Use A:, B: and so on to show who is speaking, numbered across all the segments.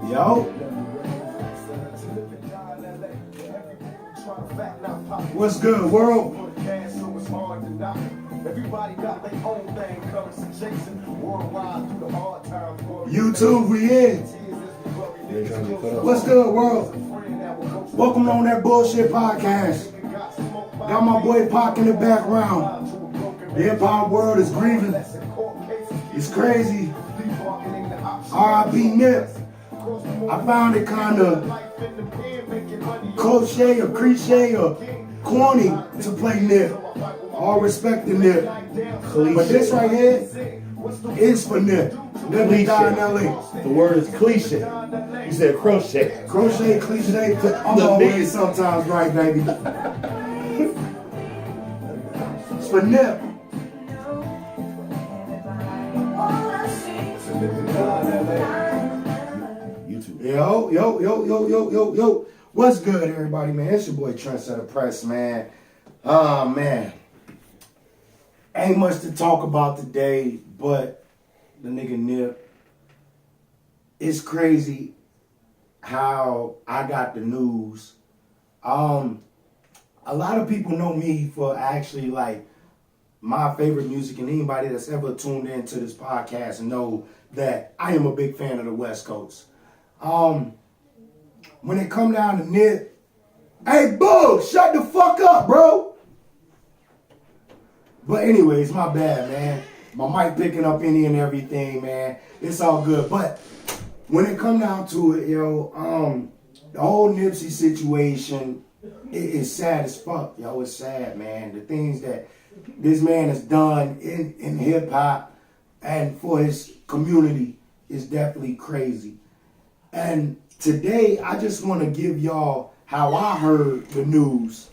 A: Yo. What's good, world? YouTube, we in. What's good, world? Welcome on that bullshit podcast. Got my boy Pac in the background. The hip hop world is grieving. It's crazy. R.I.P. Nip. I found it kind of cliche or corny to play Nip. All respect to Nip. But this right here is for Nip. Nip died in L.A.
B: The word is cliche. You said crochet.
A: Crochet, cliche. I'm always sometimes right, baby. It's for Nip.
B: YouTube.
A: Yo. What's good, everybody, man? It's your boy Trendsetter Press, man. Man. Ain't much to talk about today, but the nigga Nip. It's crazy how I got the news. A lot of people know me for actually like my favorite music, and anybody that's ever tuned into this podcast know that I am a big fan of the West Coast. When it come down to Nip, hey, Boo, shut the fuck up, bro. But anyways, my bad, man. My mic picking up any and everything, man. It's all good. But when it come down to it, the whole Nipsey situation, it is sad as fuck, yo. It's sad, man. The things that this man has done in hip hop and for his community is definitely crazy. And today, I just want to give y'all how I heard the news,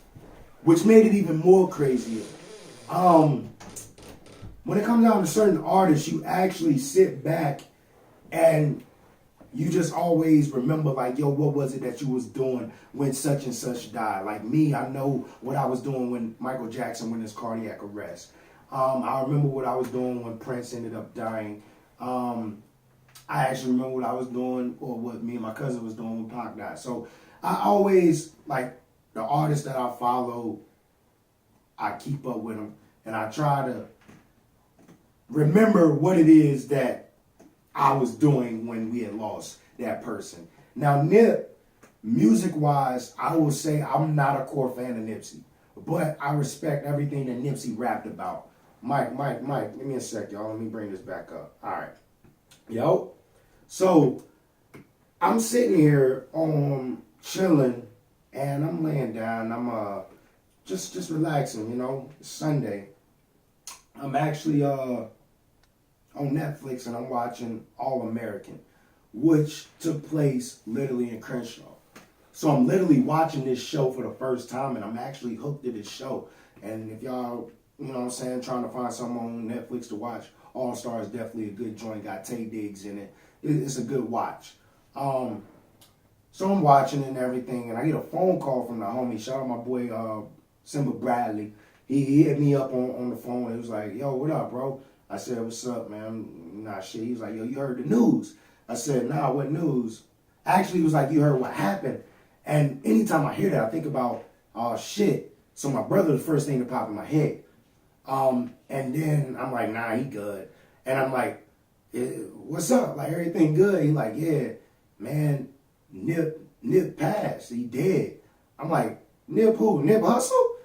A: which made it even more crazier. When it comes down to certain artists, you actually sit back and you just always remember, like, yo, what was it that you was doing when such and such died? Like me, I know what I was doing when Michael Jackson went his cardiac arrest. I remember what I was doing when Prince ended up dying. I actually remember what I was doing, or what me and my cousin was doing when Pac died. So I always, like, the artists that I follow, I keep up with them, and I try to remember what it is that I was doing when we had lost that person. Now, Nip, music-wise, I will say I'm not a core fan of Nipsey, but I respect everything that Nipsey rapped about. Mike, give me a sec, y'all. Let me bring this back up. All right. Yo. So, I'm sitting here chilling, and I'm laying down. I'm just relaxing, you know. It's Sunday. I'm actually on Netflix, and I'm watching All American, which took place literally in Crenshaw. So I'm literally watching this show for the first time, and I'm actually hooked to this show. And if y'all, you know what I'm saying, trying to find something on Netflix to watch, All Star is definitely a good joint. Got Tay Diggs in it. It's a good watch. So I'm watching and everything, and I get a phone call from the homie. Shout out my boy Simba Bradley. He hit me up on the phone. He was like, yo, what up, bro? I said, what's up, man? Nah, shit. He was like, yo, you heard the news? I said, nah, what news? Actually, he was like, you heard what happened? And anytime I hear that, I think about, oh, shit. So my brother, the first thing to pop in my head. And then I'm like, nah, he good. And I'm like, what's up? Like, everything good? He like, yeah, man, Nip passed. He dead. I'm like, Nip who? Nip Hustle?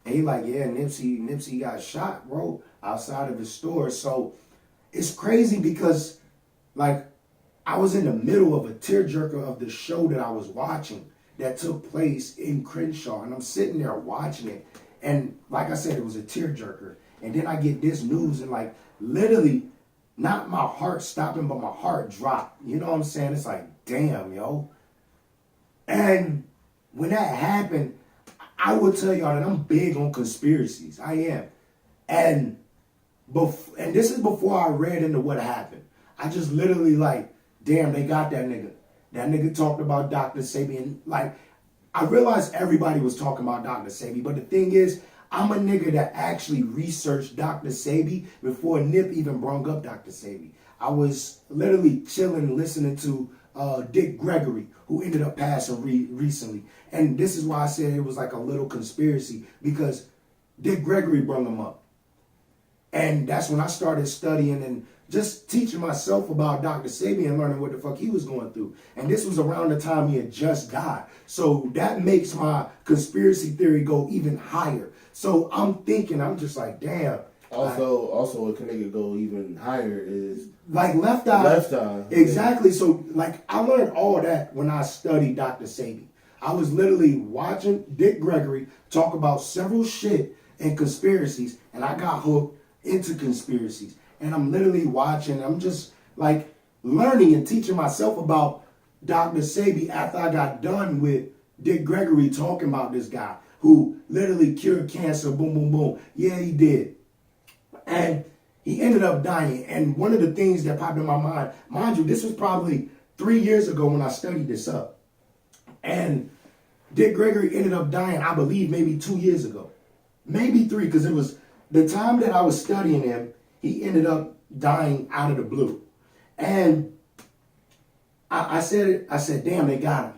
A: And he like, yeah, Nipsey got shot, bro, outside of his store. So it's crazy because, like, I was in the middle of a tearjerker of the show that I was watching that took place in Crenshaw. And I'm sitting there watching it. And like I said, it was a tearjerker. And then I get this news and, like, literally, not my heart stopping, but my heart dropped. You know what I'm saying? It's like, damn, yo. And when that happened, I will tell y'all that I'm big on conspiracies. I am. And this is before I read into what happened. I just literally like, damn, they got that nigga. That nigga talked about Dr. Sebi. And like, I realized everybody was talking about Dr. Sebi. But the thing is, I'm a nigga that actually researched Dr. Sebi before Nip even brung up Dr. Sebi. I was literally chilling, listening to Dick Gregory, who ended up passing recently. And this is why I said it was like a little conspiracy, because Dick Gregory brung him up. And that's when I started studying and just teaching myself about Dr. Sebi and learning what the fuck he was going through. And this was around the time he had just died. So that makes my conspiracy theory go even higher. So I'm just like, damn.
B: Also, a nigga go even higher is
A: like Left Eye.
B: Left Eye.
A: Exactly. Yeah. So like I learned all that when I studied Dr. Sebi. I was literally watching Dick Gregory talk about several shit and conspiracies, and I got hooked into conspiracies. And I'm literally watching, I'm just like learning and teaching myself about Dr. Sebi after I got done with Dick Gregory talking about this guy who literally cured cancer, boom, boom, boom. Yeah, he did. And he ended up dying. And one of the things that popped in my mind you, this was probably 3 years ago when I studied this up. And Dick Gregory ended up dying, I believe, maybe 2 years ago. Maybe 3, because it was the time that I was studying him, he ended up dying out of the blue. And I said, damn, they got him.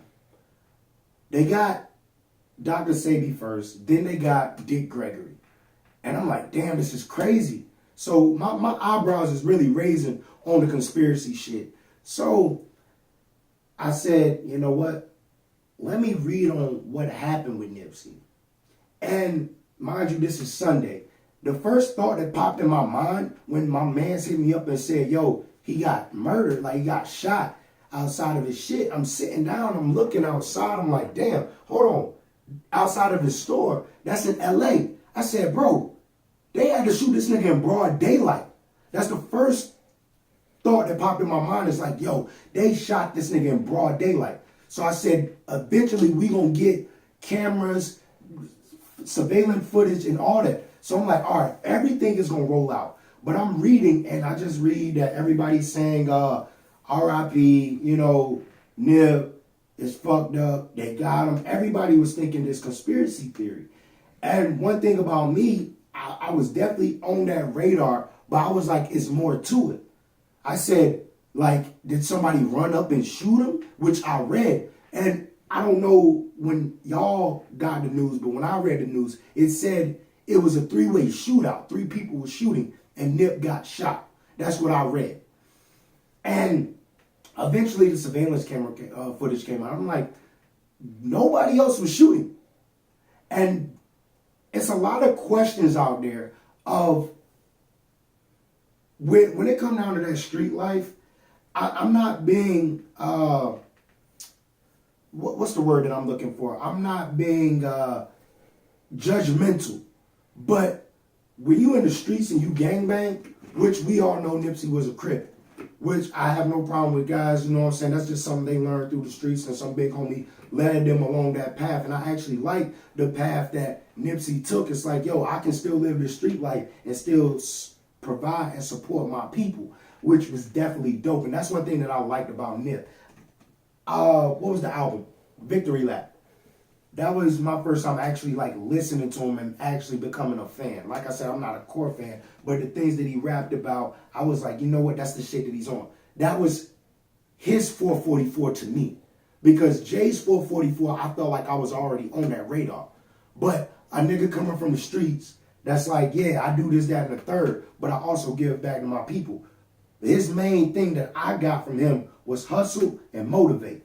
A: They got Dr. Sebi first, then they got Dick Gregory. And I'm like, damn, this is crazy. So my eyebrows is really raising on the conspiracy shit. So I said, you know what? Let me read on what happened with Nipsey. And mind you, this is Sunday. The first thought that popped in my mind when my mans hit me up and said, yo, he got murdered, like he got shot outside of his shit. I'm sitting down, I'm looking outside, I'm like, damn, hold on. Outside of his store, that's in LA. I said, bro, they had to shoot this nigga in broad daylight. That's the first thought that popped in my mind. Is like, yo, they shot this nigga in broad daylight. So I said, eventually we gonna get cameras, surveillance footage, and all that. So I'm like, all right, everything is gonna roll out. But I'm reading, and I just read that everybody's saying, R.I.P., you know, Nip is fucked up. They got him. Everybody was thinking this conspiracy theory. And one thing about me, I was definitely on that radar, but I was like, it's more to it. I said, like, did somebody run up and shoot him? Which I read. And I don't know when y'all got the news, but when I read the news, it said it was a 3-way shootout. 3 people were shooting, and Nip got shot. That's what I read. And eventually the surveillance camera footage came out. I'm like, nobody else was shooting. And it's a lot of questions out there of when it comes down to that street life. I'm not being what's the word that I'm looking for? I'm not being judgmental, but when you in the streets and you gangbang, which we all know Nipsey was a Crip, which I have no problem with, guys, you know what I'm saying? That's just something they learned through the streets, and some big homie led them along that path. And I actually like the path that Nipsey took. It's like, yo, I can still live the street life and still provide and support my people, which was definitely dope. And that's one thing that I liked about Nip. What was the album? Victory Lap. That was my first time actually like listening to him and actually becoming a fan. Like I said, I'm not a core fan, but the things that he rapped about, I was like, you know what? That's the shit that he's on. That was his 444 to me. Because Jay's 444, I felt like I was already on that radar. But a nigga coming from the streets, that's like, yeah, I do this, that, and the third, but I also give back to my people. His main thing that I got from him was hustle and motivate.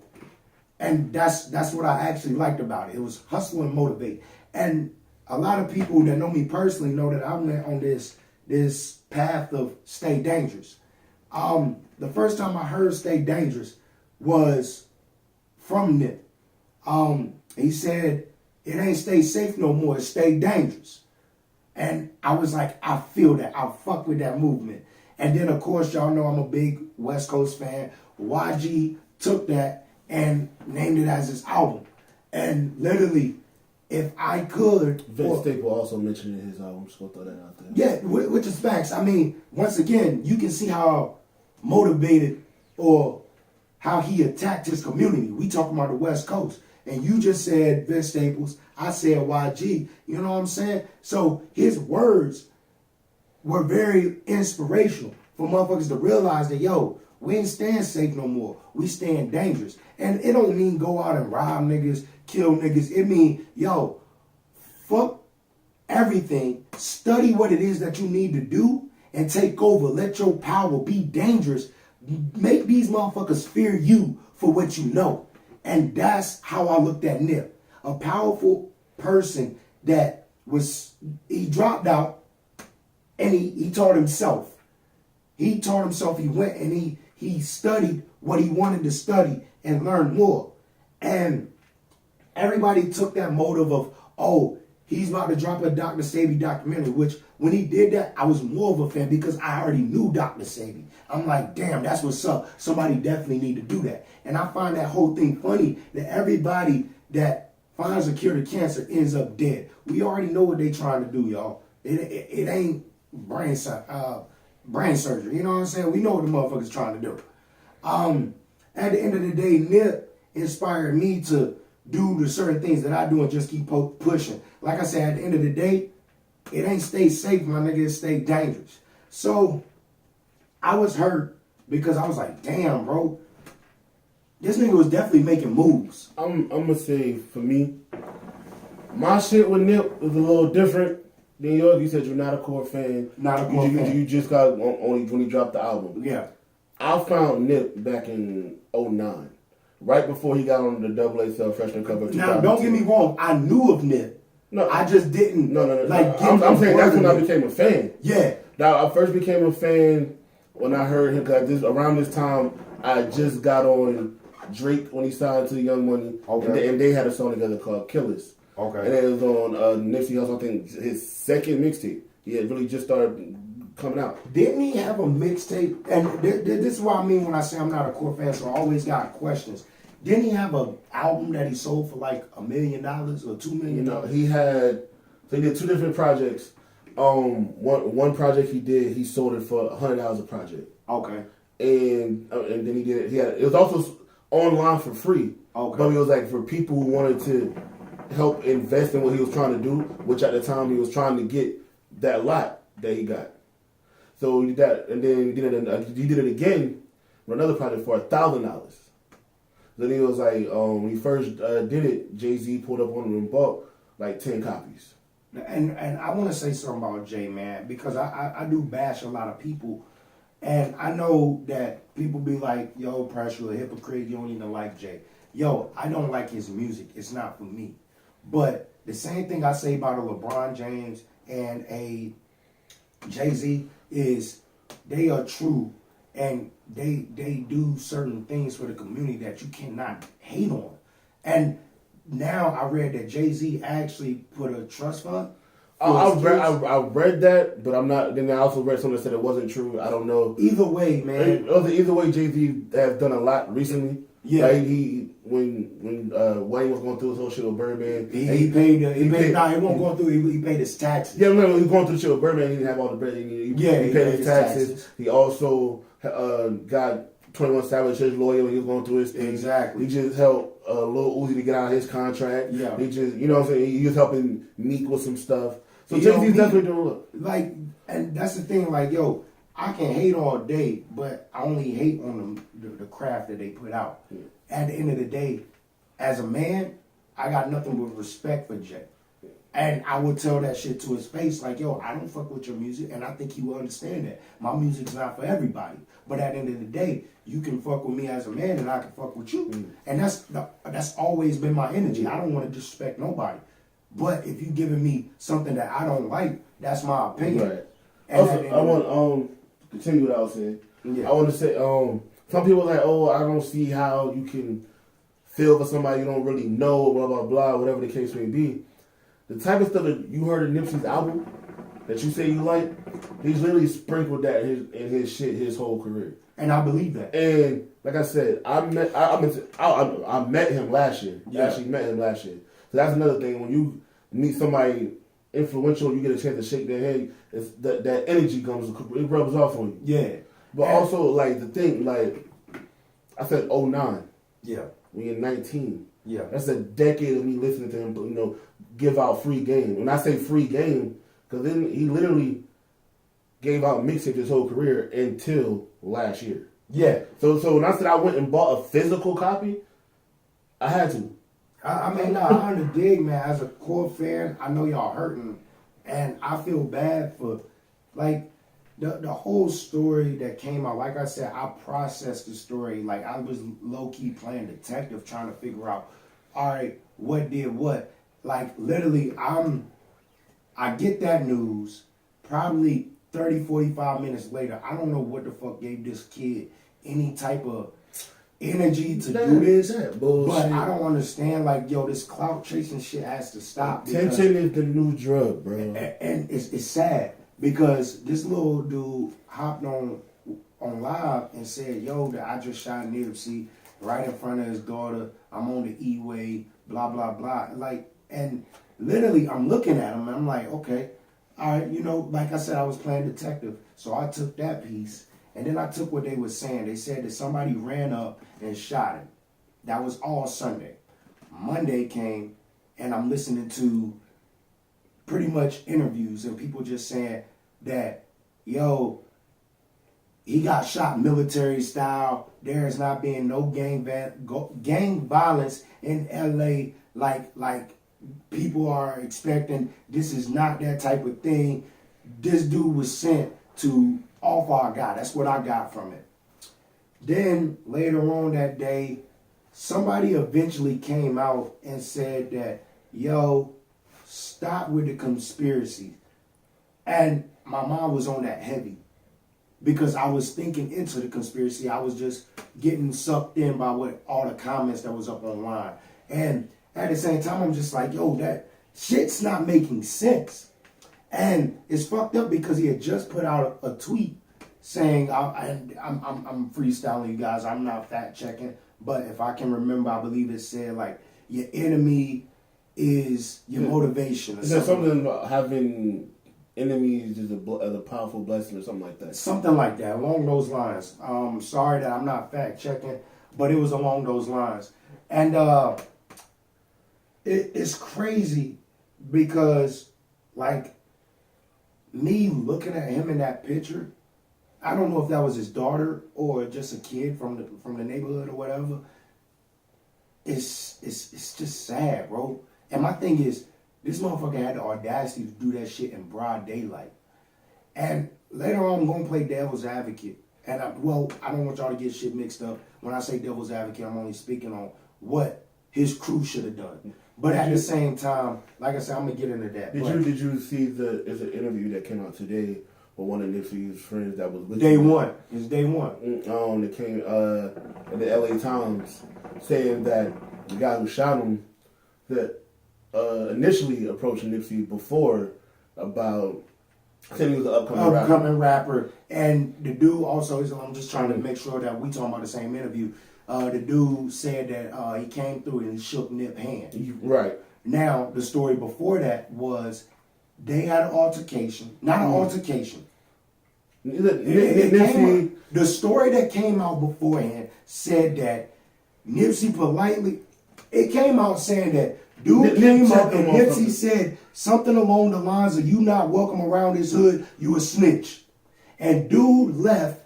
A: And that's what I actually liked about it. It was hustle and motivate. And a lot of people that know me personally know that I went on this path of stay dangerous. The first time I heard stay dangerous was from Nip. He said, it ain't stay safe no more, it's stay dangerous. And I was like, I feel that. I fuck with that movement. And then, of course, y'all know I'm a big West Coast fan. YG took that and named it as his album. And literally, if I could...
B: Vince Staples also mentioned in his album. Just gonna throw that out there.
A: Yeah, which is facts. I mean, once again, you can see how motivated or how he attacked his community. We talking about the West Coast. And you just said Vince Staples. I said YG. You know what I'm saying? So his words were very inspirational for motherfuckers to realize that, yo, we ain't staying safe no more. We staying dangerous. And it don't mean go out and rob niggas, kill niggas. It mean, yo, fuck everything. Study what it is that you need to do and take over. Let your power be dangerous. Make these motherfuckers fear you for what you know. And that's how I looked at Nip. A powerful person that he dropped out and he taught himself. He taught himself. He went and he studied what he wanted to study and learn more. And everybody took that motive of, oh, he's about to drop a Dr. Sebi documentary, which when he did that, I was more of a fan because I already knew Dr. Sebi. I'm like, damn, that's what's up. Somebody definitely need to do that. And I find that whole thing funny that everybody that finds a cure to cancer ends up dead. We already know what they trying to do, y'all. It ain't brain surgery. You know what I'm saying? We know what the motherfuckers trying to do. At the end of the day, Nip inspired me to do the certain things that I do and just keep pushing. Like I said, at the end of the day, it ain't stay safe, my nigga. It stay dangerous. So I was hurt because I was like, damn, bro. This nigga was definitely making moves.
B: I'm gonna say, for me, my shit with Nip was a little different than yours. You said you're not a core fan.
A: Not a core fan.
B: You just got only when he dropped the album.
A: Yeah.
B: I found Nip back in 2009, right before he got on the XXL freshman cover.
A: Now, don't get me wrong. I knew of Nip.
B: No,
A: I just didn't.
B: No.
A: Like,
B: I'm saying that's when I became a fan.
A: Yeah.
B: Now, I first became a fan when I heard him, because around this time, I just got on Drake when he signed to Young Money.
A: Okay.
B: And they had a song together called Killers.
A: Okay.
B: And it was on Nipsey Hussle, I think, his second mixtape. He had really just started coming out.
A: Didn't he have a mixtape? And this is what I mean when I say I'm not a core fan, so I always got questions. Didn't he have an album that he sold for like $1 million or $2 million?
B: No, he did two different projects. One project he sold it for $100 a project.
A: Okay.
B: And then it was also online for free.
A: Okay.
B: But it was like for people who wanted to help invest in what he was trying to do, which at the time he was trying to get that lot that he got. So he did that, and then he did it again with another project for $1,000. Then he was like, when he first did it, Jay-Z pulled up on him and bought like 10 copies.
A: And I want to say something about Jay, man, because I do bash a lot of people. And I know that people be like, yo, Pressure, a hypocrite, you don't even like Jay. Yo, I don't like his music. It's not for me. But the same thing I say about a LeBron James and a Jay-Z is they are true and they do certain things for the community that you cannot hate on. And now I read that Jay-Z actually put a trust fund.
B: I read that, but I'm not. Then I also read something that said it wasn't true. I don't know.
A: Either way, man.
B: Either way, Jay-Z has done a lot recently.
A: Yeah.
B: Like when Wayne was going through his whole shit with Birdman,
A: he paid. Nah, he won't go through. He paid his taxes.
B: Yeah, remember he was going through the shit with Birdman. He didn't have all the bread. He paid his taxes. He also got 21 Savage his lawyer when he was going through his thing.
A: Exactly.
B: He just helped Lil Uzi to get out of his contract.
A: Yeah.
B: He just, you know what I'm saying? He was helping Meek with some stuff. So Jay-Z's definitely doing look.
A: Like, and that's the thing, like, yo, I can hate all day, but I only hate on the craft that they put out. Yeah. At the end of the day, as a man, I got nothing but respect for Jay. Yeah. And I would tell that shit to his face, like, yo, I don't fuck with your music, and I think he will understand that. My music's not for everybody. But at the end of the day, you can fuck with me as a man, and I can fuck with you. Mm. And that's always been my energy. I don't want to disrespect nobody. But if you giving me something that I don't like, that's my opinion.
B: Right. Also, I want continue what I was saying. Yeah. I want to say some people are like, oh, I don't see how you can feel for somebody you don't really know, blah blah blah, whatever the case may be. The type of stuff that you heard in Nipsey's album that you say you like, he's literally sprinkled that in his shit his whole career.
A: And I believe that.
B: And like I said, I met him last year. Yeah. I actually met him last year. So that's another thing. When you meet somebody influential, you get a chance to shake their hand. It's that energy comes, it rubs off on you.
A: Yeah.
B: But also, like, the thing, like, I said 2009.
A: Yeah.
B: We in 19.
A: Yeah.
B: That's a decade of me listening to him, you know, give out free game. When I say free game, because then he literally gave out mixtapes his whole career until last year.
A: Yeah.
B: So when I said I went and bought a physical copy, I had to.
A: I mean, I dig, man. As a core fan, I know y'all hurting, and I feel bad for, like, the whole story that came out. Like I said, I processed the story. Like, I was low-key playing detective trying to figure out, all right, what did what? Like, literally, I get that news, probably 30, 45 minutes later. I don't know what the fuck gave this kid any type of energy to do this, but I don't understand. Like, yo, this clout chasing shit has to stop.
B: Attention is the new drug, bro.
A: And it's sad because this little dude hopped on live and said, yo, that I just shot Nipsey right in front of his daughter. I'm on the E-way, blah, blah, blah. Like, and literally I'm looking at him and I'm like, okay, all right, you know, like I said, I was playing detective. So I took that piece. And then I took what they were saying. They said that somebody ran up and shot him. That was all Sunday. Monday came, and I'm listening to pretty much interviews and people just saying that, yo, he got shot military style. There has not been no gang violence in LA like people are expecting. This is not that type of thing. This dude was sent to off our guy. That's what I got from it. Then later on that day, somebody eventually came out and said that, yo, stop with the conspiracy. And my mom was on that heavy because I was thinking into the conspiracy. I was just getting sucked in by what all the comments that was up online. And at the same time, I'm just like, yo, that shit's not making sense. And it's fucked up because he had just put out a tweet saying, I'm freestyling you guys, I'm not fact checking, but if I can remember, I believe it said like, your enemy is your motivation. Or
B: is there something about having enemies is a powerful blessing or something like that?
A: Something like that, along those lines. Sorry that I'm not fact checking, but it was along those lines. And it's crazy because, like, me looking at him in that picture, I don't know if that was his daughter or just a kid from the neighborhood or whatever. It's just sad, bro. And my thing is, this motherfucker had the audacity to do that shit in broad daylight. And later on, I'm gonna play devil's advocate. And I don't want y'all to get shit mixed up. When I say devil's advocate, I'm only speaking on what his crew should have done. But at the same time, like I said, I'm gonna get into that.
B: Did you see there's an interview that came out today with one of Nipsey's friends that was with
A: Day one. It's day one.
B: It came in the LA Times saying that the guy who shot him that initially approached Nipsey before about saying he was an upcoming
A: rapper. And the dude also I'm just trying to make sure that we talking about the same interview. The dude said that he came through and he shook Nip's hand.
B: Right.
A: Now, the story before that was they had an altercation. Not an altercation. The story that came out beforehand said that Nipsey politely, it came out saying that dude came up and Nipsey said something along the lines of, you not welcome around this hood, you a snitch. And dude left,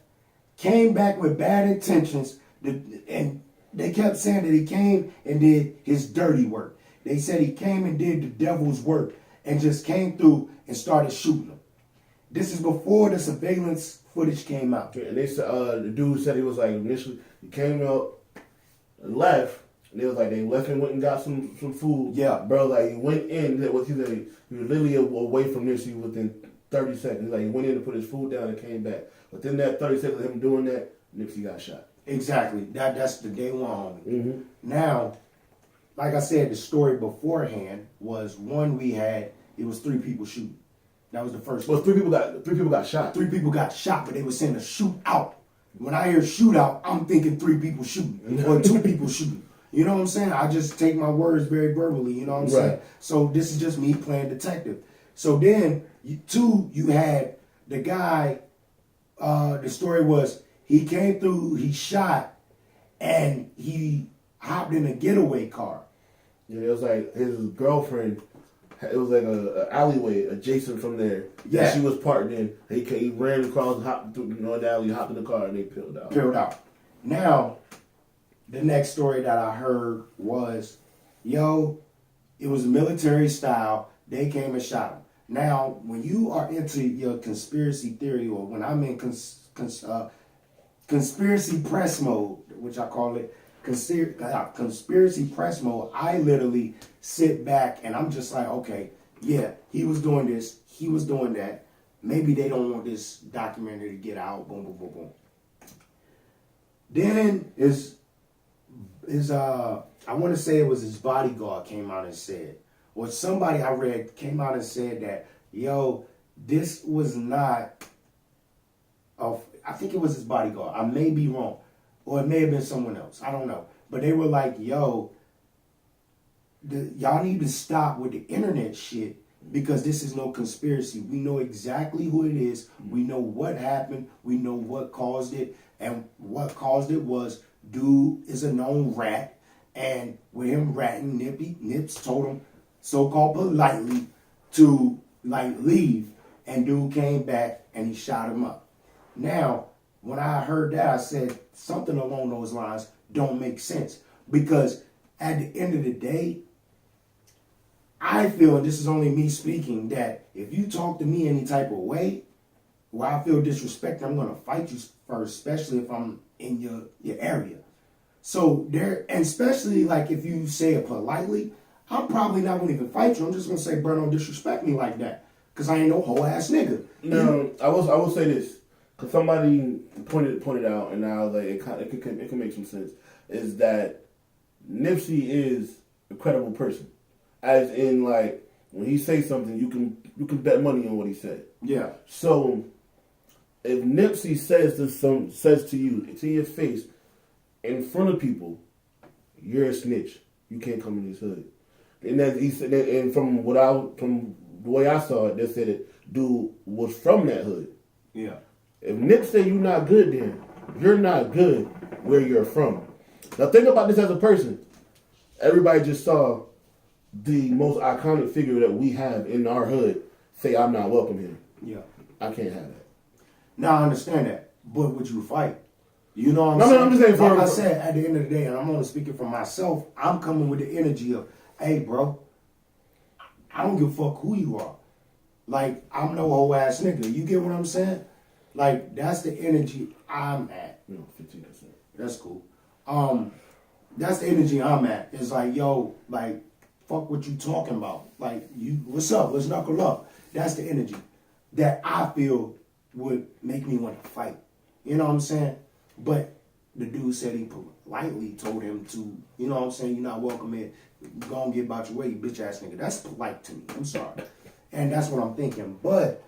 A: came back with bad intentions, and they kept saying that he came and did his dirty work. They said he came and did the devil's work and just came through and started shooting them. This is before the surveillance footage came out.
B: And they said the dude said he was like initially he came up and left. And they was like they left and went and got some food.
A: Yeah,
B: bro. Like he went in. He was literally away from this within 30 seconds. Like he went in to put his food down and came back. Within that 30 seconds of him doing that, Nipsey got shot.
A: Exactly. That's the day one, homie.
B: Mm-hmm.
A: Now, like I said, the story beforehand was it was 3 people shooting. That was the first.
B: Well, 3 people got shot.
A: 3 people got shot, but they were saying a shootout. When I hear shootout, I'm thinking 3 people shooting or 2 people shooting. You know what I'm saying? I just take my words very verbally. You know what I'm saying? So this is just me playing detective. So then, you had the guy. The story was he came through, he shot, and he hopped in a getaway car.
B: Yeah, it was like his girlfriend. It was like a alleyway adjacent from there.
A: Yeah.
B: That she was parked in. He ran across, hopped through the alley, hopped in the car, and they peeled out.
A: Peeled out. Now, the next story that I heard was, it was military style. They came and shot him. Now, when you are into your conspiracy theory, or when I'm in conspiracy press mode, which I call it, conspiracy press mode, I literally sit back and I'm just like, okay, yeah, he was doing this, he was doing that. Maybe they don't want this documentary to get out. Boom, boom, boom, boom. Then I want to say it was his bodyguard came out and said, or somebody I read came out and said that, this was not, I think it was his bodyguard. I may be wrong. Or it may have been someone else. I don't know. But they were like, y'all need to stop with the internet shit because this is no conspiracy. We know exactly who it is. We know what happened. We know what caused it. And what caused it was dude is a known rat. And with him ratting, Nips told him so-called politely to leave. And dude came back and he shot him up. Now, when I heard that, I said something along those lines don't make sense. Because at the end of the day, I feel, and this is only me speaking, that if you talk to me any type of way, where I feel disrespected, I'm going to fight you first, especially if I'm in your area. So and especially if you say it politely, I'm probably not going to even fight you. I'm just going to say, bro, don't disrespect me like that. Because I ain't no whole ass nigga.
B: No, I will say this. Because somebody pointed out, and I was like, it can make some sense, is that Nipsey is a credible person. As in, when he says something, you can bet money on what he said.
A: Yeah.
B: So, if Nipsey says to you, to your face, in front of people, you're a snitch. You can't come in his hood. And then he said, and from the way I saw it, they said it, dude was from that hood.
A: Yeah.
B: If Nip say you're not good, then you're not good where you're from. Now think about this as a person. Everybody just saw the most iconic figure that we have in our hood say, I'm not welcome here.
A: Yeah.
B: I can't have that.
A: Now I understand that. But would you fight? You know what I'm saying?
B: No, I'm just saying.
A: Like I said, at the end of the day, and I'm only speaking for myself, I'm coming with the energy of, hey, bro, I don't give a fuck who you are. I'm no whole ass nigga. You get what I'm saying? That's the energy I'm at.
B: 15%.
A: That's cool. That's the energy I'm at. It's fuck what you talking about. What's up? Let's knuckle up. That's the energy that I feel would make me want to fight. You know what I'm saying? But the dude said he politely told him to, you know what I'm saying, you're not welcome here. Go and get about your way, you bitch ass nigga. That's polite to me. I'm sorry. And that's what I'm thinking. But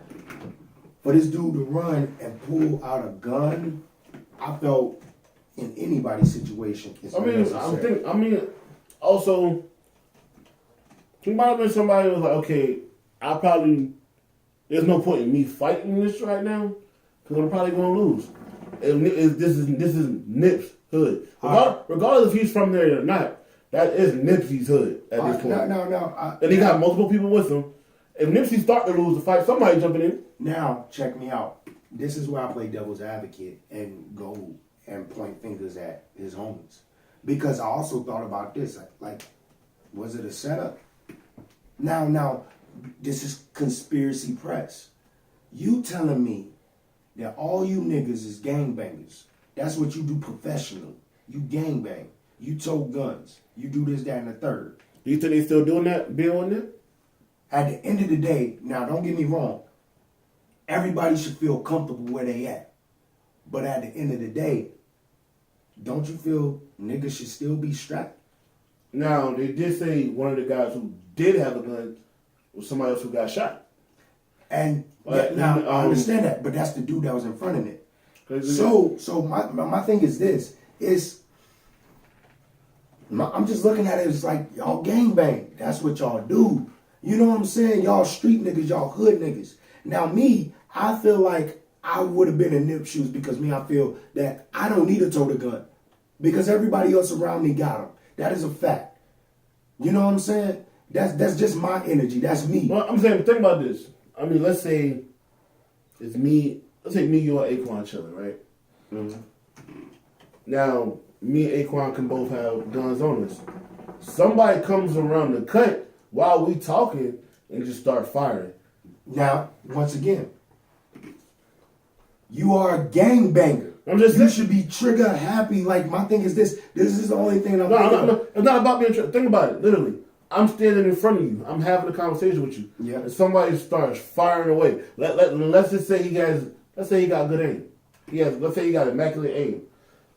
A: for this dude to run and pull out a gun, I felt in anybody's situation it's unnecessary.
B: Also, he might have been somebody who was like, okay, there's no point in me fighting this right now because I'm probably going to lose. This is Nip's hood. Regardless if he's from there or not, that is Nipsey's hood at this point.
A: No.
B: And he got multiple people with him. If Nipsey start to lose the fight, somebody jumping in.
A: Now, check me out. This is where I play devil's advocate and go and point fingers at his homies. Because I also thought about this. Was it a setup? Now, this is conspiracy press. You telling me that all you niggas is gangbangers. That's what you do professionally. You gangbang. You tow guns. You do this, that, and the third.
B: Do you think they still doing that, being on there?
A: At the end of the day, now don't get me wrong, everybody should feel comfortable where they at. But at the end of the day, don't you feel niggas should still be strapped?
B: Now, they did say one of the guys who did have a gun was somebody else who got shot.
A: And now I understand that, but that's the dude that was in front of it. So my thing is this, I'm just looking at it as y'all gangbang. That's what y'all do. You know what I'm saying? Y'all street niggas, y'all hood niggas. Now me, I feel like I would have been in Nip's shoes because I feel that I don't need to tote a gun because everybody else around me got them. That is a fact. You know what I'm saying? That's just my energy. That's me.
B: Well, I'm saying, think about this. I mean, let's say it's me. Let's say me, you, and Aquan chilling, right? Mm-hmm. Now, me and Aquan can both have guns on us. Somebody comes around the cut while we talking and just start firing.
A: Now, once again, you are a gangbanger. You should be trigger happy. Like, my thing is this. This is the only thing I'm
B: No, it's not about being trigger. Think about it, literally. I'm standing in front of you. I'm having a conversation with you.
A: Yeah.
B: And somebody starts firing away. Let's just say let's say he got good aim. Let's say he got immaculate aim.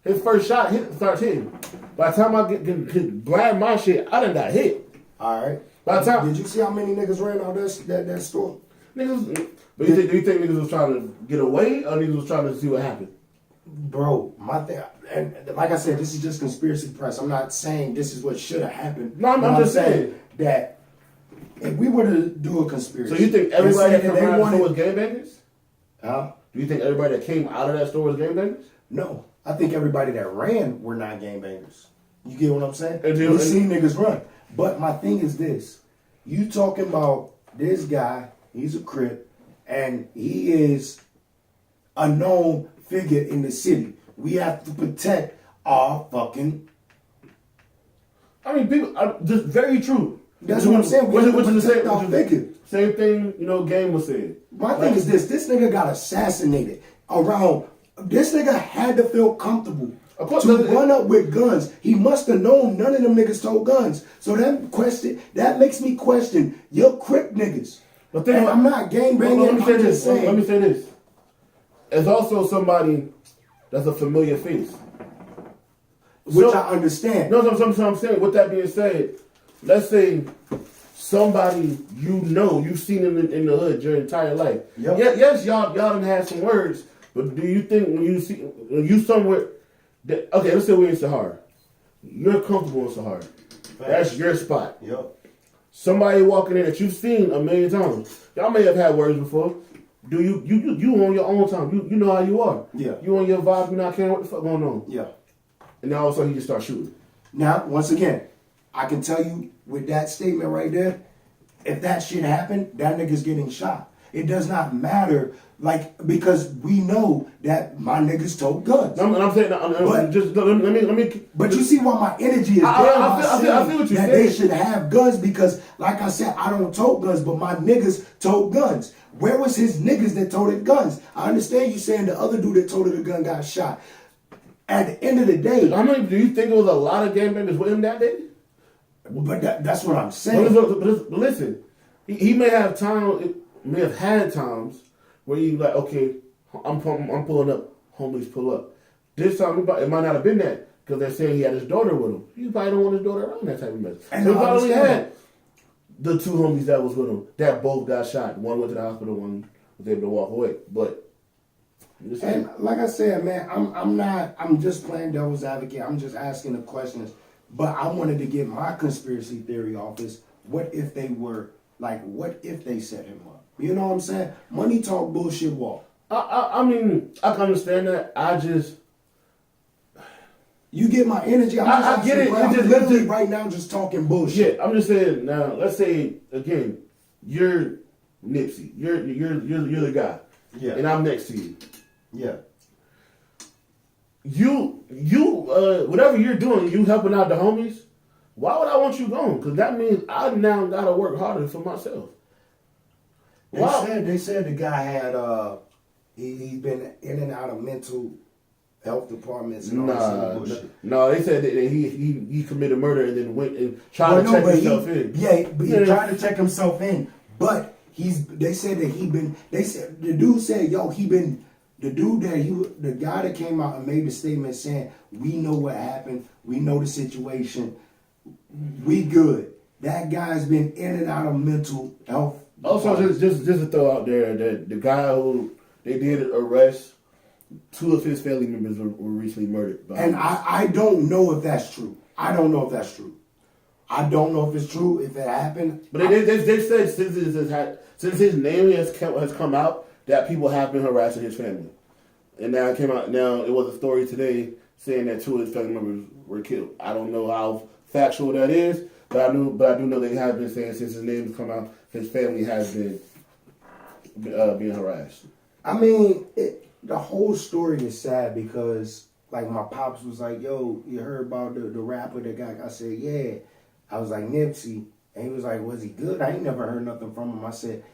B: His first shot starts hitting. By the time I get blind my shit, I done got hit.
A: All right.
B: By the time,
A: did you see how many niggas ran out that store?
B: Niggas, but do you think niggas was trying to get away, or niggas was trying to see what happened?
A: Bro, my thing, and like I said, this is just conspiracy press. I'm not saying this is what should have happened.
B: No, I'm just saying
A: that if we were to do a conspiracy,
B: so you think everybody that came out of the store was gangbangers?
A: Huh?
B: Do you think everybody that came out of that store was gangbangers?
A: No, I think everybody that ran were not gangbangers. You get what I'm saying? We seen niggas run, but my thing is this: you talking about this guy? He's a Crip, and he is a known figure in the city. We have to protect our fucking.
B: I mean, people. Just very true.
A: That's what I'm saying. We have to protect our figure.
B: Same thing, Game was saying.
A: My thing is this: this nigga got assassinated around. This nigga had to feel comfortable to run up with guns. He must have known none of them niggas told guns. So that makes me question your Crip niggas. But then I'm not gangbanging.
B: Let me say this. There's also somebody that's a familiar face.
A: Which I understand.
B: No, I'm saying. With that being said, let's say somebody you've seen in the hood your entire life. Yep. Yes, y'all done had some words, but do you think when you somewhere okay, let's say we're in Sahara. You're comfortable in Sahara. That's your spot.
A: Yep.
B: Somebody walking in that you've seen a million times. Y'all may have had words before. Do you on your own time? You know how you are.
A: Yeah.
B: You on your vibe. You not caring what the fuck going on.
A: Yeah.
B: And then all of a sudden he just starts shooting.
A: Now, once again, I can tell you with that statement right there, if that shit happened, that nigga's getting shot. It does not matter, because we know that my niggas told guns.
B: I'm saying, let me.
A: But you see why my energy is
B: I feel what you're saying.
A: They should have guns because, like I said, I don't tote guns, but my niggas tote guns. Where was his niggas that toted guns? I understand you saying the other dude that toted a gun got shot. At the end of the day,
B: do you think there was a lot of gangbangers with him that day?
A: But that's what I'm saying.
B: But listen, he may have had times where you like, okay, I'm pulling up, homies pull up. This time it might not have been that because they're saying he had his daughter with him. You probably don't want his daughter around that type of mess.
A: And
B: so he probably had the two homies that was with him that both got shot. One went to the hospital, one was able to walk away. But
A: and like I said, man, I'm just playing devil's advocate. I'm just asking the questions. But I wanted to get my conspiracy theory off is what if they set him up? You know what I'm saying? Money talk, bullshit walk.
B: I mean, I can understand that.
A: You get my energy. I get it. I'm literally right now just talking bullshit.
B: Yeah, I'm just saying now. Let's say again, you're Nipsey. You're the guy.
A: Yeah.
B: And I'm next to you.
A: Yeah.
B: You whatever you're doing, you helping out the homies. Why would I want you gone? Because that means I now gotta work harder for myself.
A: They said the guy had he's been in and out of mental health departments and all this other bullshit.
B: No, they said that he committed murder and then went and tried to check himself in.
A: Yeah, but he tried to check himself in. But they said the dude said, the guy that came out and made the statement saying, we know what happened, we know the situation, we good. That guy's been in and out of mental health.
B: Also, just to throw out there that the guy who they did arrest, 2 of his family members were recently murdered.
A: And I don't know if that's true. I don't know if it's true, if it happened.
B: But they said since his name has come out, that people have been harassing his family. And now it came out, now it was a story today saying that 2 of his family members were killed. I don't know how factual that is, But I do know they have been saying since his name's come out, his family has been being harassed.
A: I mean, the whole story is sad because, like, my pops was like, yo, you heard about the rapper that got, I said, yeah. I was like, Nipsey. And he was like, was he good? I ain't never heard nothing from him. I said,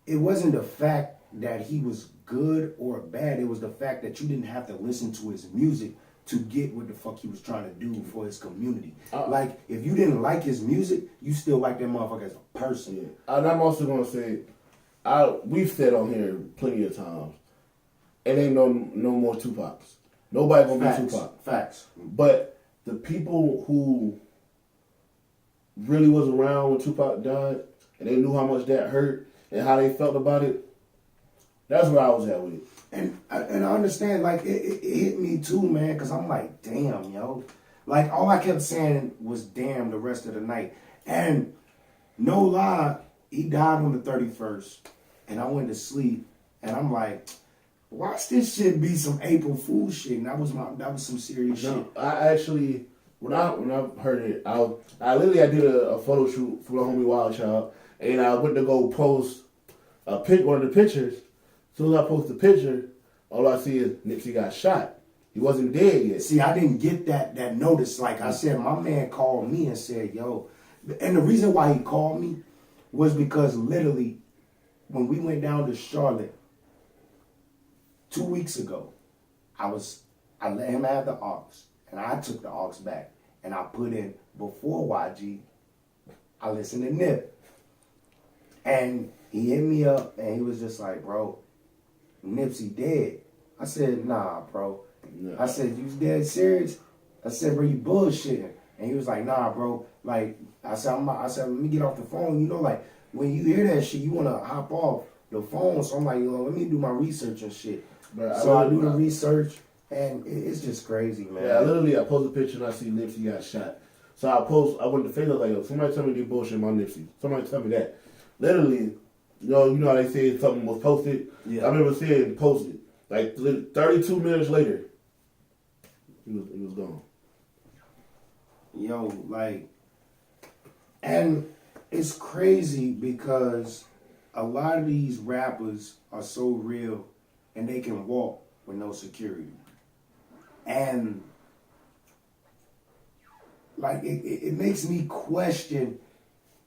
A: it wasn't the fact that he was good or bad. It was the fact that you didn't have to listen to his music to get what the fuck he was trying to do for his community. Like, if you didn't like his music, you still like that motherfucker as a person.
B: Yeah. And I'm also going to say, we've said on here plenty of times, it ain't no more Tupacs. Nobody gonna be Tupac.
A: Facts.
B: But the people who really was around when Tupac died, and they knew how much that hurt and how they felt about it, that's where I was at with it.
A: And I understand, like, it hit me too, man, because I'm like, damn, yo. Like, all I kept saying was damn the rest of the night. And no lie, he died on the 31st. And I went to sleep, and I'm like, watch this shit be some April Fool's shit. And that was some serious shit.
B: I actually, when I heard it, I did a photo shoot for the homie Wild Child, and I went to go post one of the pictures. As soon as I post the picture, all I see is Nipsey got shot. He wasn't dead yet.
A: See, I didn't get that notice. Like I said, my man called me and said, yo. And the reason why he called me was because literally, when we went down to Charlotte 2 weeks ago, I let him have the aux, and I took the aux back, and I put in before YG, I listened to Nip. And he hit me up, and he was just like, bro, Nipsey dead. I said, nah, bro. No. I said, you dead serious? I said, bro, you bullshitting. And he was like, nah, bro. Like, I said, let me get off the phone. You know, like, when you hear that shit, you want to hop off the phone. So I'm like, let me do my research and shit. But so I do the research, and it's just crazy, man.
B: Yeah, I post a picture and I see Nipsey got shot. So I went to Facebook like, yo, somebody tell me this bullshit about Nipsey. Somebody tell me that. Literally, you know how they say something was posted? Yeah. I remember seeing posted. Like 32 minutes later, he was gone.
A: Yo, like, and it's crazy because a lot of these rappers are so real and they can walk with no security. And like it makes me question,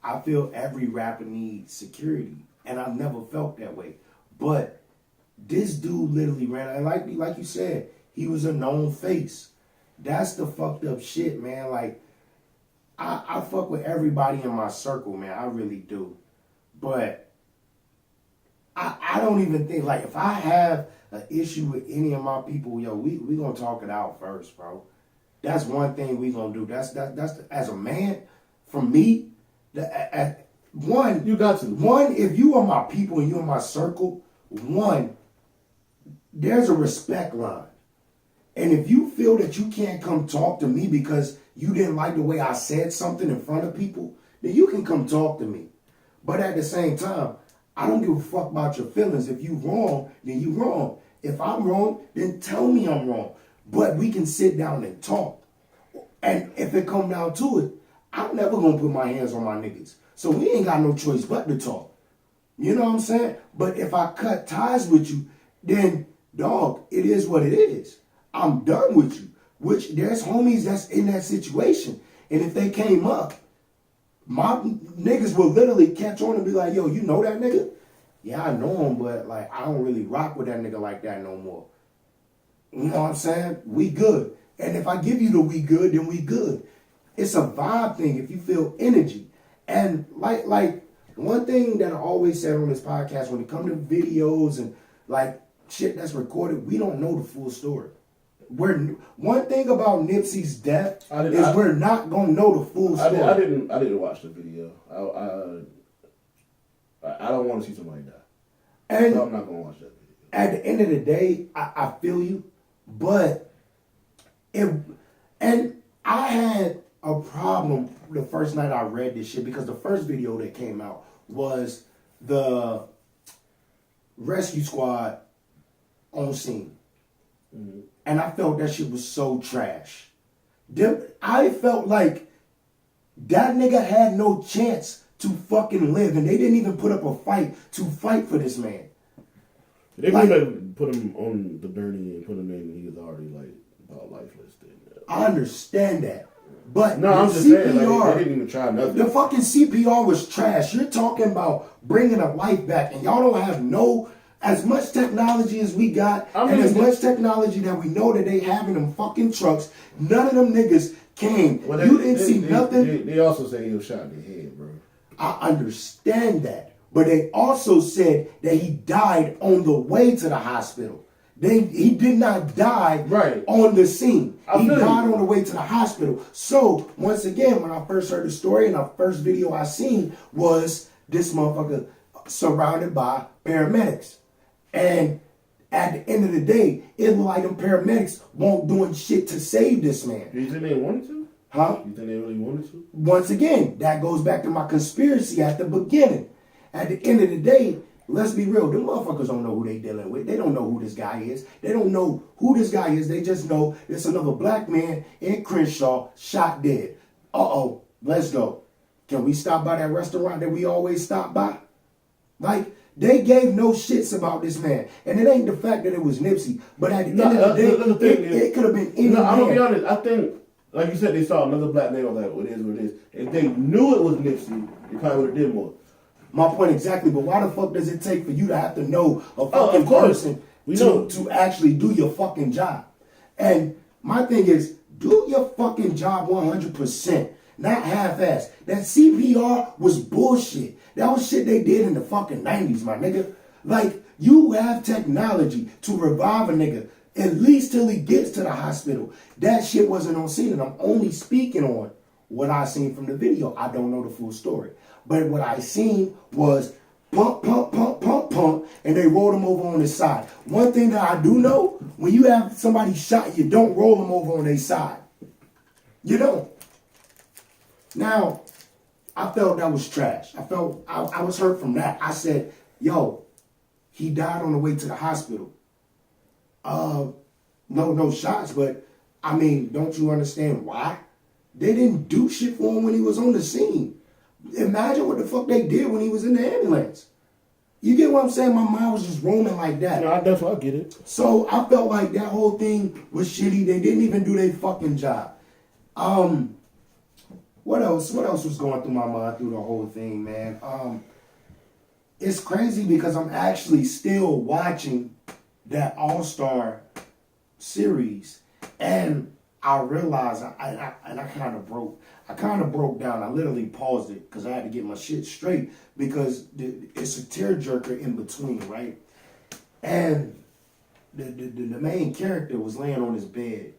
A: I feel every rapper needs security. And I've never felt that way. But this dude literally ran, and like you said, he was a known face. That's the fucked up shit, man. Like, I fuck with everybody in my circle, man. I really do. But I don't even think, like, if I have an issue with any of my people, yo, we gonna talk it out first, bro. That's one thing we gonna do. That's as a man, for me, one,
B: you got to.
A: One, if you are my people and you are my circle, one, there's a respect line. And if you feel that you can't come talk to me because you didn't like the way I said something in front of people, then you can come talk to me. But at the same time, I don't give a fuck about your feelings. If you wrong, then you wrong. If I'm wrong, then tell me I'm wrong. But we can sit down and talk. And if it come down to it, I'm never gonna put my hands on my niggas. So we ain't got no choice but to talk. You know what I'm saying? But if I cut ties with you, then, dog, it is what it is. I'm done with you. Which there's homies that's in that situation. And if they came up, my niggas will literally catch on and be like, yo, you know that nigga? Yeah, I know him, but like I don't really rock with that nigga like that no more. You know what I'm saying? We good. And if I give you the we good, then we good. It's a vibe thing if you feel energy. And like one thing that I always said on this podcast, when it comes to videos and like shit that's recorded, we don't know the full story. One thing about Nipsey's death is we're not gonna know the full story.
B: I didn't watch the video. I don't want to see somebody die.
A: And
B: so I'm not gonna watch that video.
A: At the end of the day, I feel you, but I had a problem the first night I read this shit because the first video that came out was the rescue squad on scene. Mm-hmm. And I felt that shit was so trash. I felt like That nigga had no chance to fucking live, and they didn't even put up a fight to fight for this man.
B: They like, put him on the gurney and put him in, and he was already like about lifeless. Then.
A: I understand that. But
B: no, I'm just saying, like, they didn't even try nothing.
A: The fucking CPR was trash. You're talking about bringing a life back, and y'all don't have as much technology as we got, and as much technology that we know that they have in them fucking trucks. None of them niggas came.
B: Well,
A: you didn't see nothing.
B: They also say he was shot in the head, bro.
A: I understand that, but they also said that he died on the way to the hospital. He did not die on the scene. He died on the way to the hospital. So, once again, when I first heard the story and the first video I seen was this motherfucker surrounded by paramedics. And at the end of the day, it looked like them paramedics won't doing shit to save this man.
B: You think they wanted to?
A: Huh?
B: You think they really wanted to?
A: Once again, that goes back to my conspiracy at the beginning. At the end of the day, let's be real. Them motherfuckers don't know who they dealing with. They don't know who this guy is. They don't know who this guy is. They just know it's another black man in Crenshaw shot dead. Uh-oh. Let's go. Can we stop by that restaurant that we always stop by? Like, they gave no shits about this man. And it ain't the fact that it was Nipsey. But at the end of the day, it could have been any man.
B: I'm going to be honest. I think, like you said, they saw another black man. I was like, what it is. If they knew it was Nipsey, they probably would have did more.
A: My point exactly, but why the fuck does it take for you to have to know a fucking person to actually do your fucking job? And my thing is, do your fucking job 100%, not half-ass. That CPR was bullshit. That was shit they did in the fucking 90s, my nigga. Like, you have technology to revive a nigga, at least till he gets to the hospital. That shit wasn't on scene, and I'm only speaking on what I seen from the video. I don't know the full story. But what I seen was pump, pump, pump, pump, pump, and they rolled him over on his side. One thing that I do know, when you have somebody shot, you don't roll them over on their side. You don't. Now, I felt that was trash. I was hurt from that. I said, yo, he died on the way to the hospital. No shots, but I mean, don't you understand why? They didn't do shit for him when he was on the scene. Imagine what the fuck they did when he was in the ambulance. You get what I'm saying? My mind was just roaming like that.
B: No, I definitely get it.
A: So I felt like that whole thing was shitty. They didn't even do their fucking job. What else was going through my mind through the whole thing, man? It's crazy because I'm actually still watching that All-Star series, and I realized I kind of broke down. I literally paused it because I had to get my shit straight because it's a tearjerker in between, right? And the main character was laying on his bed,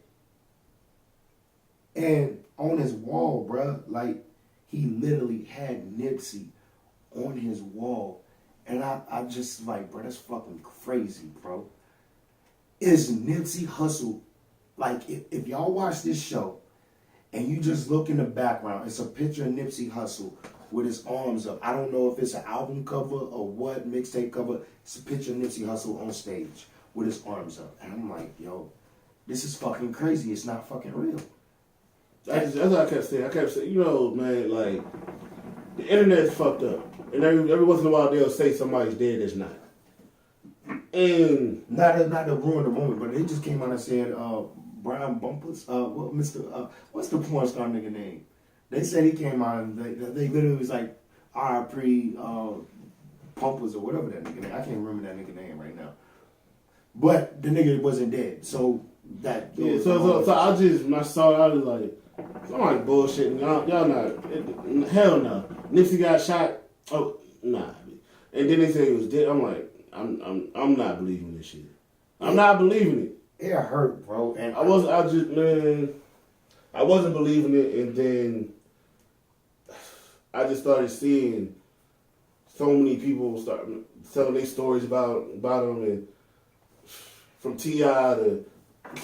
A: and on his wall, bruh, like, he literally had Nipsey on his wall. And I just like, bro, that's fucking crazy, bro. Is Nipsey Hussle, like, if y'all watch this show and you just look in the background, it's a picture of Nipsey Hussle with his arms up. I don't know if it's an album cover or what, mixtape cover. It's a picture of Nipsey Hussle on stage with his arms up. And I'm like, yo, this is fucking crazy. It's not fucking real.
B: That's what I kept saying. You know, man, like, the internet's fucked up. And every once in a while they'll say somebody's dead that's not. And
A: not to ruin the moment, but they just came out and said Brian Bumpers, what's the porn star nigga name? They said he came out and they literally was like R.I.P. Pumpers or whatever that nigga name. I can't remember that nigga name right now. But the nigga wasn't dead, so that.
B: Yeah, so I just when I saw it, I was like, I'm like bullshitting. Y'all not. Hell no. Nipsey got shot. Oh nah. And then they said he was dead. I'm like, I'm not believing this shit. I'm not believing it.
A: It hurt, bro. And
B: I wasn't believing it, and then I just started seeing so many people start telling their stories about him, and from T.I. to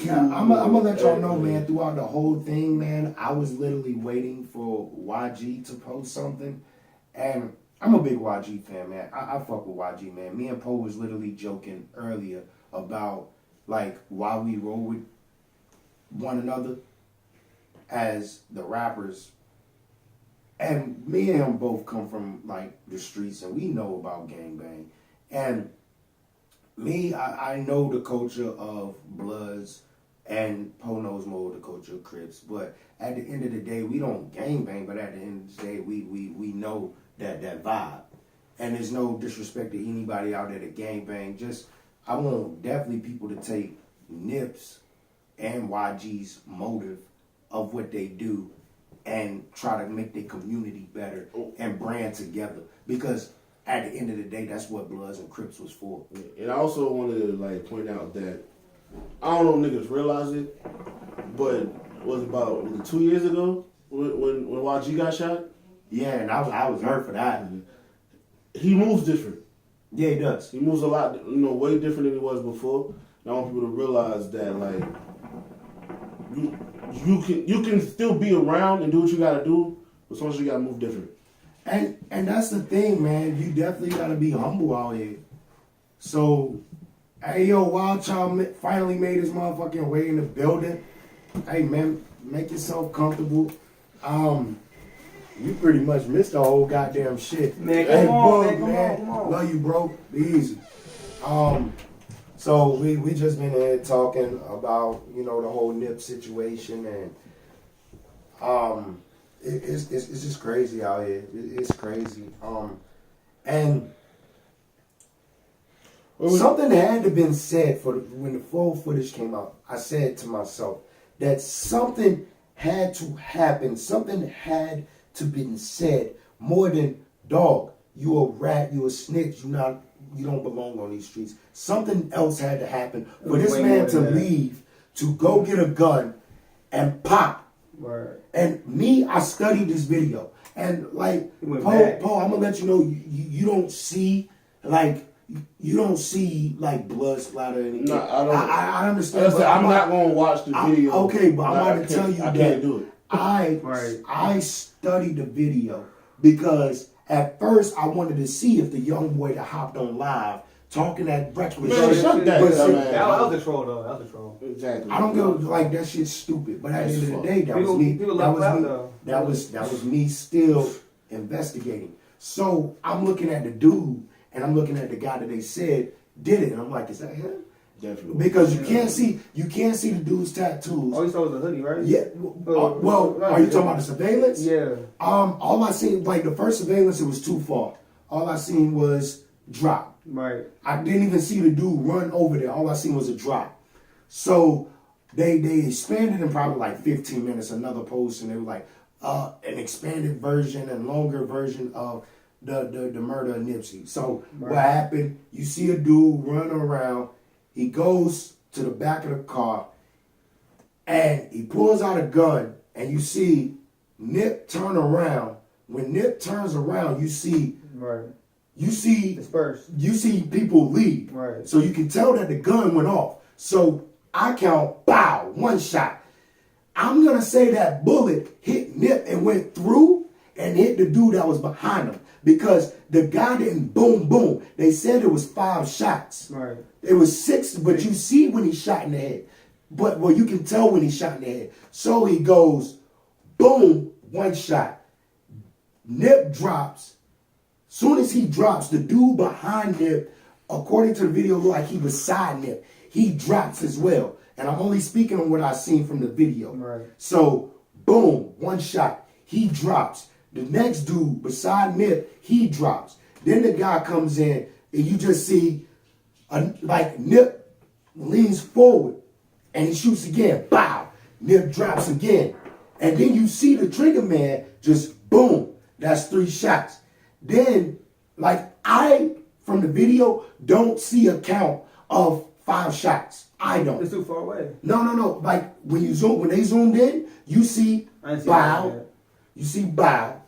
A: I'm gonna let y'all know, man, throughout the whole thing, man, I was literally waiting for YG to post something. And I'm a big YG fan, man. I fuck with YG, man. Me and Poe was literally joking earlier about, like, why we roll with one another as the rappers And me and him both come from like the streets, and we know about gangbang. And me, I know the culture of Bloods, and Poe knows more of the culture of Crips. But at the end of the day, we don't gangbang. But at the end of the day, we know that vibe. And there's no disrespect to anybody out there that gangbang. Just I want definitely people to take Nip's and YG's motive of what they do and try to make their community better and brand together. Because at the end of the day, that's what Bloods and Crips was for.
B: And I also wanted to like point out that I don't know if niggas realize it, but it was about 2 years ago when YG got shot.
A: Yeah, and I was hurt for that.
B: He moves different.
A: Yeah, he does.
B: He moves a lot, way different than he was before. And I want people to realize that like you can still be around and do what you gotta do, but sometimes you gotta move different.
A: And that's the thing, man. You definitely gotta be humble out here. So, hey, yo, Wild Child finally made his motherfucking way in the building. Hey, man, make yourself comfortable. You pretty much missed the whole goddamn shit.
C: Man,
A: Hey,
C: come on,
A: Bug,
C: man, come on.
A: Love you, bro. Be easy. So we just been here talking about, the whole Nip situation, and it's just crazy out here. It's crazy. And something had to been said when the full footage came out. I said to myself that something had to happen. Something had to been said more than, dog, you a rat, you a snitch, you don't belong on these streets. Something else had to happen for this man to leave, to go get a gun and pop.
C: Word.
A: And me, I studied this video. And like, Poe, I'm gonna let you know, you don't see like blood splatter or anything.
B: No, I don't.
A: I understand.
B: I'm not gonna watch the video.
A: Okay, but I'm about to tell you
B: I
A: that
B: can't do it.
A: I studied the video because at first I wanted to see if the young boy that hopped on live talking that reckless
B: Man,
A: shit.
B: shut that, man.
C: That was the troll, though. That was the troll.
B: Exactly.
A: I don't go like that shit's stupid. But at the end of the day, that was me. That was me still investigating. So I'm looking at the dude and I'm looking at the guy that they said did it, and I'm like, is that him?
B: Definitely.
A: Because you can't see the dude's tattoos.
C: All you saw was a hoodie, right?
A: Yeah. Well, are you talking about the surveillance?
C: Yeah.
A: All I seen, like the first surveillance, it was too far. All I seen was drop.
C: Right.
A: I didn't even see the dude run over there. All I seen was a drop. So they expanded in probably like 15 minutes, another post, and they were like an expanded version and longer version of the murder of Nipsey. So what happened, you see a dude run around, he goes to the back of the car, and he pulls out a gun, and you see Nip turn around. When Nip turns around, you see
C: dispersed.
A: You see people leave.
C: Right.
A: So you can tell that the gun went off. So I count, bow, one shot. I'm going to say that bullet hit Nip and went through and hit the dude that was behind him. Because the guy didn't boom, boom. They said it was 5 shots.
C: Right.
A: It was 6, but you see when he shot in the head. But, well, you can tell when he shot in the head. So he goes, boom, one shot. Nip drops. Soon as he drops, the dude behind Nip, according to the video, looked like he was side Nip. He drops as well. And I'm only speaking on what I've seen from the video.
C: Right.
A: So, boom, one shot. He drops. The next dude beside Nip, he drops. Then the guy comes in, and you just see, like, Nip leans forward, and he shoots again. Bow. Nip drops again. And then you see the trigger man just boom. That's 3 shots. Then, like, from the video, don't see a count of 5 shots. I don't.
C: It's too far away.
A: No. Like, when they zoomed in, you see bow. You see bow.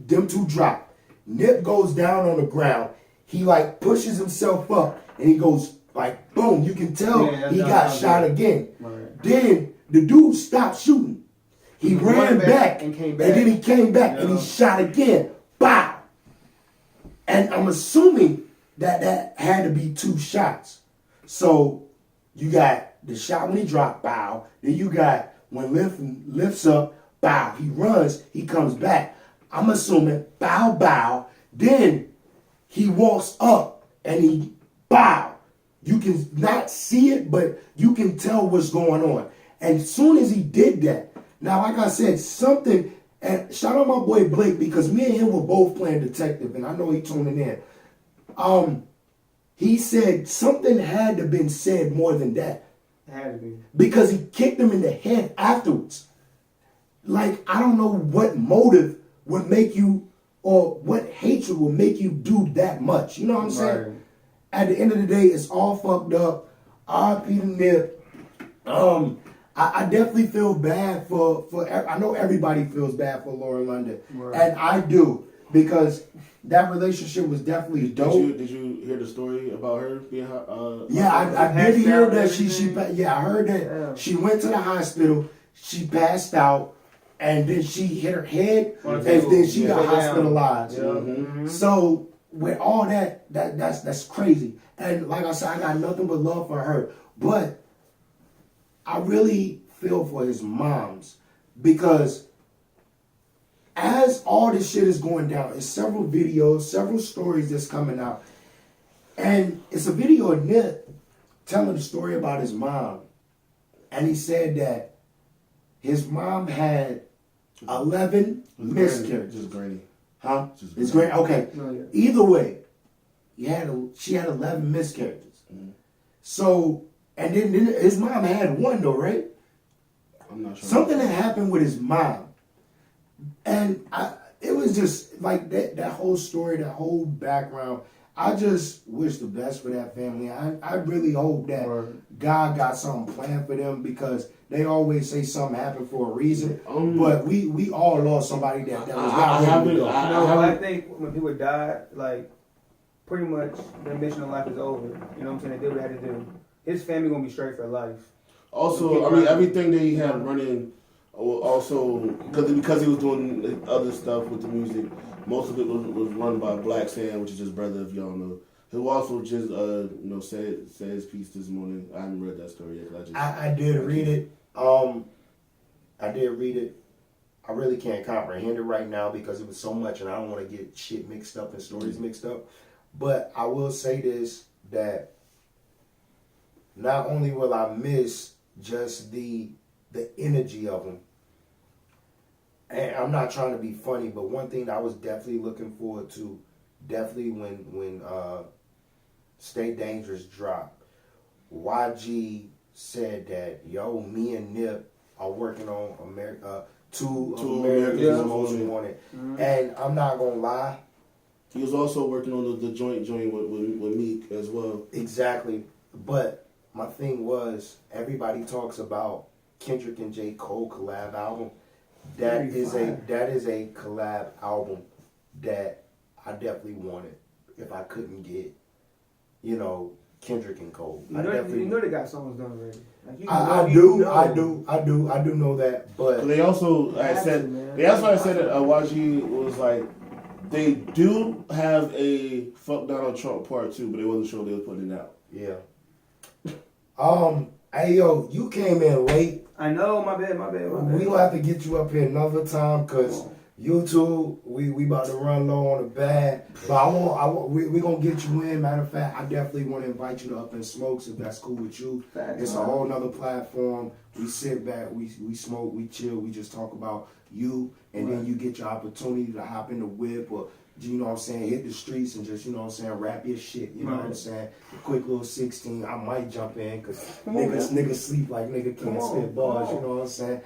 A: Them 2 drop. Nip goes down on the ground. He, like, pushes himself up, and he goes, like, boom. You can tell he got shot again. Right. Then the dude stopped shooting. He ran back, and then he came back, and he shot again. Bow. And I'm assuming that had to be 2 shots. So you got the shot when he dropped, bow. Then you got when lifts up, bow. He runs, he comes back. I'm assuming, bow, bow. Then he walks up and he bow. You can not see it, but you can tell what's going on. And as soon as he did that, now, like I said, something, and shout out my boy Blake, because me and him were both playing detective, and I know he tuning in. He said something had to have been said more than that.
C: It had to be.
A: Because he kicked him in the head afterwards. Like, I don't know what motive would make you, or what hatred would make you do that much. You know what I'm saying?
C: Right.
A: At the end of the day, it's all fucked up. R.I.P. to Nip. I definitely feel bad for I know everybody feels bad for Lauren London.
C: Right.
A: And I do, because that relationship was definitely dope.
B: Did you hear the story about her being
A: Yeah, I did hear
C: out
A: that
C: and
A: she
C: everything?
A: I heard that
C: Yeah.
A: she went to the hospital, she passed out, and then she hit her head,
C: On
A: and
C: the table.
A: then she
C: Yeah.
A: got
C: Go down.
A: hospitalized.
C: Yeah. Mhm.
A: So with all that's crazy. And like I said, I got nothing but love for her. But I really feel for his moms, because as all this shit is going down, it's several videos, several stories that's coming out. And it's a video of Nip telling a story about his mom. And he said that his mom had 11 miscarriages.
B: Just granny.
A: Huh?
B: Just
A: It's great. Okay.
C: No, yeah.
A: Either way, she had 11 miscarriages. So, and then his mom had one though, right?
B: I'm not sure.
A: Something that happened with his mom. And it was just like that whole story, that whole background. I just wish the best for that family. I really hope that God got something planned for them, because they always say something happened for a reason. But we all lost somebody that was not ready to go.
C: I think when people die, like, pretty much their mission in life is over. You know what I'm saying? They did what they had to do. His family gonna be straight for life.
B: Also, I mean, everything that he had running, also because he was doing other stuff with the music, most of it was run by Black Sam, which is his brother, if y'all know. He also just said his piece this morning. I haven't read that story yet.
A: I did read it. I did read it. I really can't comprehend it right now because it was so much, and I don't want to get shit mixed up and stories mixed up. But I will say this, that not only will I miss just the energy of them, and I'm not trying to be funny, but one thing that I was definitely looking forward to, definitely when Stay Dangerous dropped, YG said that, yo, me and Nip are working on two America's Most Wanted. And I'm not going to lie.
B: He was also working on the joint with Meek as well.
A: Exactly. But my thing was, everybody talks about Kendrick and J. Cole collab album. That is a collab album that I definitely wanted if I couldn't get, Kendrick and Cole.
C: You know they got songs done already. Like,
A: I do know that, but
B: they also said that YG was like, they do have a Fuck Donald Trump part 2, but they wasn't sure they were putting it out.
A: Yeah. Hey yo, you came in late.
C: I know, my bad.
A: We gonna have to get you up here another time, cause you two, we about to run low on the bag. But we gonna get you in. Matter of fact, I definitely want to invite you to Up in Smokes if that's cool with you. It's a whole nother platform. We sit back, we smoke, we chill, we just talk about you, and then you get your opportunity to hop in the whip or, hit the streets and just, rap your shit, you know what I'm saying? A quick little 16, I might jump in, because niggas sleep like nigga can't spit bars, you know what I'm saying?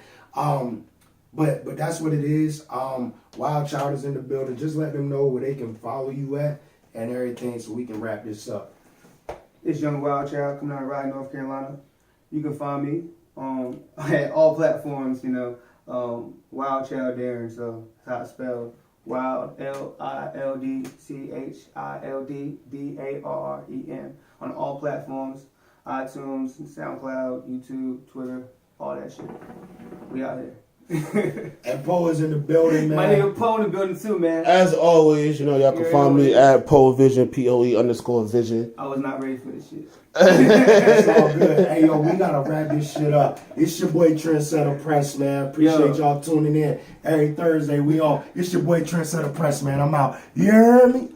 A: But that's what it is. Wild Child is in the building. Just let them know where they can follow you at and everything so we can wrap this up.
C: It's Young Wild Child coming out of Raleigh, North Carolina. You can find me at all platforms, Wild Child Darren, so that's how it's spelled. Wild, LILDCHILDDARREN on all platforms, iTunes, SoundCloud, YouTube, Twitter, all that shit. We out here.
A: And Poe is in the building, man.
C: My nigga Poe in the building too, man.
B: As always, you know, y'all can find me at PoeVision, POE_vision.
C: I was not ready for this shit.
A: That's all good. Hey, yo, we gotta wrap this shit up. It's your boy Trendsetter Press, man. Appreciate y'all tuning in every Thursday. We on. It's your boy Trendsetter Press, man. I'm out. You hear me?